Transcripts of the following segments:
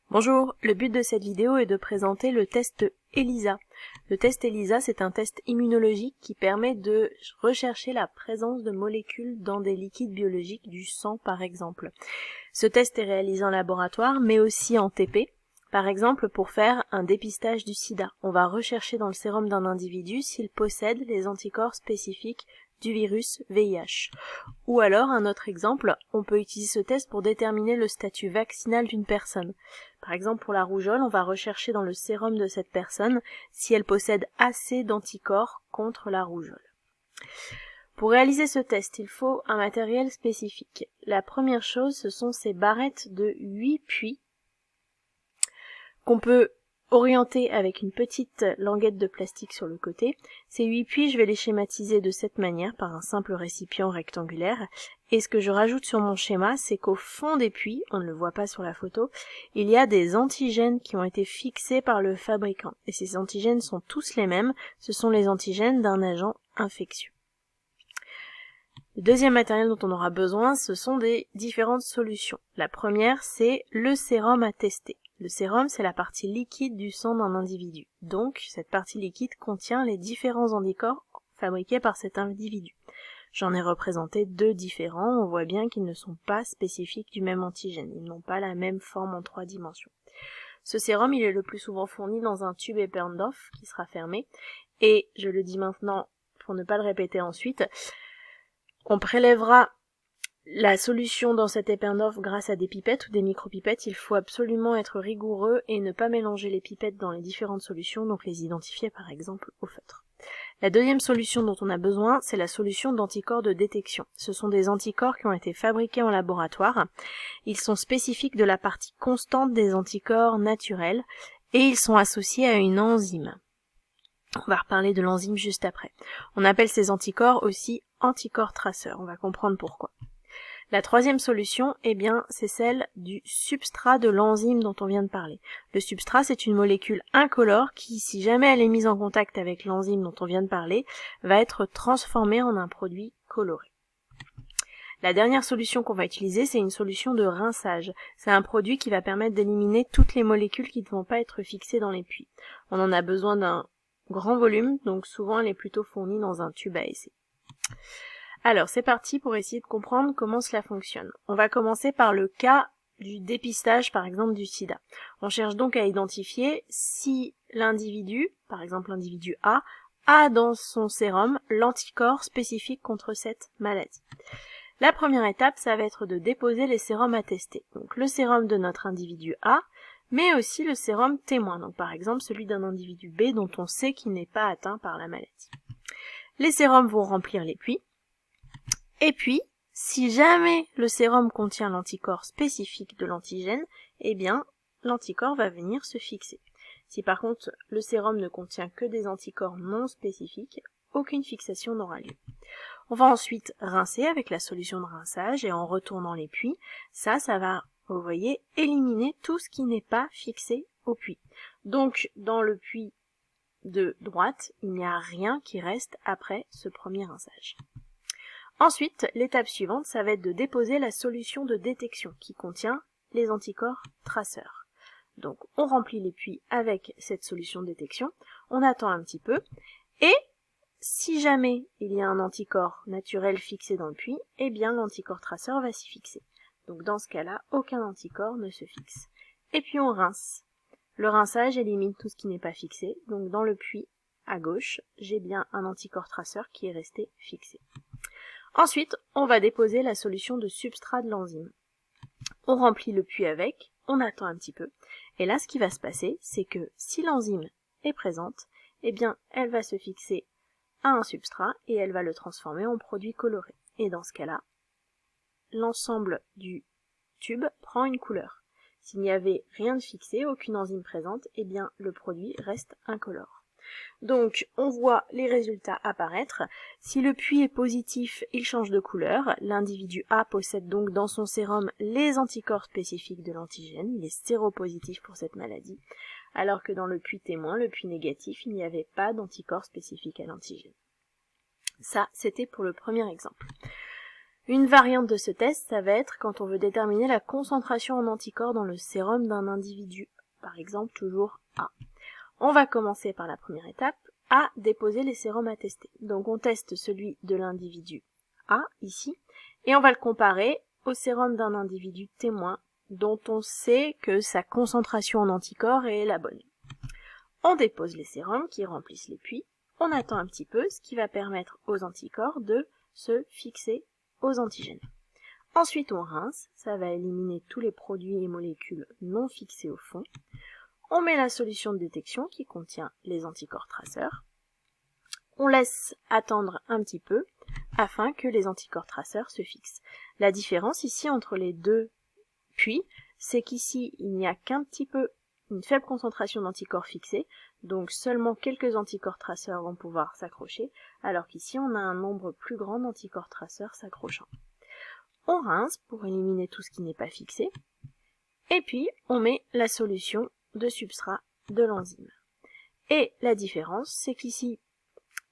Bonjour, le but de cette vidéo est de présenter le test ELISA. Le test ELISA, c'est un test immunologique qui permet de rechercher la présence de molécules dans des liquides biologiques, du sang par exemple. Ce test est réalisé en laboratoire, mais aussi en TP. Par exemple, pour faire un dépistage du sida, on va rechercher dans le sérum d'un individu s'il possède les anticorps spécifiques du virus VIH. Ou alors, un autre exemple, on peut utiliser ce test pour déterminer le statut vaccinal d'une personne. Par exemple, pour la rougeole, on va rechercher dans le sérum de cette personne si elle possède assez d'anticorps contre la rougeole. Pour réaliser ce test, il faut un matériel spécifique. La première chose, ce sont ces barrettes de 8 puits qu'on peut orienter avec une petite languette de plastique sur le côté. Ces 8 puits, je vais les schématiser de cette manière par un simple récipient rectangulaire. Et ce que je rajoute sur mon schéma, c'est qu'au fond des puits, on ne le voit pas sur la photo, il y a des antigènes qui ont été fixés par le fabricant. Et ces antigènes sont tous les mêmes, ce sont les antigènes d'un agent infectieux. Le deuxième matériel dont on aura besoin, ce sont des différentes solutions. La première, c'est le sérum à tester. Le sérum, c'est la partie liquide du sang d'un individu. Donc, cette partie liquide contient les différents anticorps fabriqués par cet individu. J'en ai représenté deux différents, on voit bien qu'ils ne sont pas spécifiques du même antigène, ils n'ont pas la même forme en 3 dimensions. Ce sérum, il est le plus souvent fourni dans un tube Eppendorf qui sera fermé, et je le dis maintenant pour ne pas le répéter ensuite, on prélèvera la solution dans cet Eppendorf grâce à des pipettes ou des micropipettes. Il faut absolument être rigoureux et ne pas mélanger les pipettes dans les différentes solutions, donc les identifier par exemple au feutre. La deuxième solution dont on a besoin, c'est la solution d'anticorps de détection. Ce sont des anticorps qui ont été fabriqués en laboratoire. Ils sont spécifiques de la partie constante des anticorps naturels et ils sont associés à une enzyme. On va reparler de l'enzyme juste après. On appelle ces anticorps aussi anticorps traceurs. On va comprendre pourquoi. La troisième solution, c'est celle du substrat de l'enzyme dont on vient de parler. Le substrat, c'est une molécule incolore qui, si jamais elle est mise en contact avec l'enzyme dont on vient de parler, va être transformée en un produit coloré. La dernière solution qu'on va utiliser, c'est une solution de rinçage. C'est un produit qui va permettre d'éliminer toutes les molécules qui ne vont pas être fixées dans les puits. On en a besoin d'un grand volume, donc souvent elle est plutôt fournie dans un tube à essai. Alors, c'est parti pour essayer de comprendre comment cela fonctionne. On va commencer par le cas du dépistage, par exemple, du sida. On cherche donc à identifier si l'individu, par exemple l'individu a dans son sérum l'anticorps spécifique contre cette maladie. La première étape, ça va être de déposer les sérums à tester. Donc, le sérum de notre individu A, mais aussi le sérum témoin. Donc, par exemple, celui d'un individu B dont on sait qu'il n'est pas atteint par la maladie. Les sérums vont remplir les puits. Et puis, si jamais le sérum contient l'anticorps spécifique de l'antigène, l'anticorps va venir se fixer. Si par contre le sérum ne contient que des anticorps non spécifiques, aucune fixation n'aura lieu. On va ensuite rincer avec la solution de rinçage et en retournant les puits, ça va, vous voyez, éliminer tout ce qui n'est pas fixé au puits. Donc, dans le puits de droite, il n'y a rien qui reste après ce premier rinçage. Ensuite, l'étape suivante, ça va être de déposer la solution de détection qui contient les anticorps traceurs. Donc, on remplit les puits avec cette solution de détection, on attend un petit peu, et si jamais il y a un anticorps naturel fixé dans le puits, l'anticorps traceur va s'y fixer. Donc, dans ce cas-là, aucun anticorps ne se fixe. Et puis, on rince. Le rinçage élimine tout ce qui n'est pas fixé, donc dans le puits à gauche, j'ai bien un anticorps traceur qui est resté fixé. Ensuite, on va déposer la solution de substrat de l'enzyme. On remplit le puits avec, on attend un petit peu, et là ce qui va se passer, c'est que si l'enzyme est présente, elle va se fixer à un substrat et elle va le transformer en produit coloré. Et dans ce cas-là, l'ensemble du tube prend une couleur. S'il n'y avait rien de fixé, aucune enzyme présente, le produit reste incolore. Donc, on voit les résultats apparaître. Si le puits est positif, il change de couleur. L'individu A possède donc dans son sérum les anticorps spécifiques de l'antigène. Il est séropositif pour cette maladie. Alors que dans le puits témoin, le puits négatif, il n'y avait pas d'anticorps spécifiques à l'antigène. Ça, c'était pour le premier exemple. Une variante de ce test, ça va être quand on veut déterminer la concentration en anticorps dans le sérum d'un individu, par exemple toujours A. On va commencer par la première étape, à déposer les sérums à tester. Donc on teste celui de l'individu A, ici, et on va le comparer au sérum d'un individu témoin, dont on sait que sa concentration en anticorps est la bonne. On dépose les sérums qui remplissent les puits, on attend un petit peu, ce qui va permettre aux anticorps de se fixer aux antigènes. Ensuite on rince, ça va éliminer tous les produits et molécules non fixés au fond. On met la solution de détection qui contient les anticorps traceurs. On laisse attendre un petit peu afin que les anticorps traceurs se fixent. La différence ici entre les deux puits, c'est qu'ici il n'y a qu'un petit peu, une faible concentration d'anticorps fixés, donc seulement quelques anticorps traceurs vont pouvoir s'accrocher, alors qu'ici on a un nombre plus grand d'anticorps traceurs s'accrochant. On rince pour éliminer tout ce qui n'est pas fixé, et puis on met la solution de substrat de l'enzyme. Et la différence, c'est qu'ici,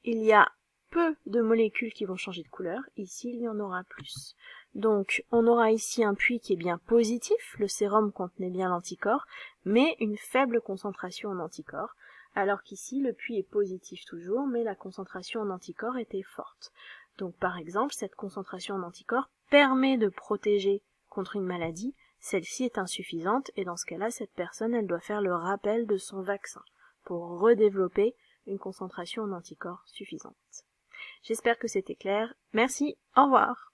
il y a peu de molécules qui vont changer de couleur, ici il y en aura plus. Donc on aura ici un puits qui est bien positif, le sérum contenait bien l'anticorps, mais une faible concentration en anticorps, alors qu'ici le puits est positif toujours, mais la concentration en anticorps était forte. Donc par exemple, cette concentration en anticorps permet de protéger contre une maladie, celle-ci est insuffisante et dans ce cas-là, cette personne, elle doit faire le rappel de son vaccin pour redévelopper une concentration en anticorps suffisante. J'espère que c'était clair. Merci, au revoir.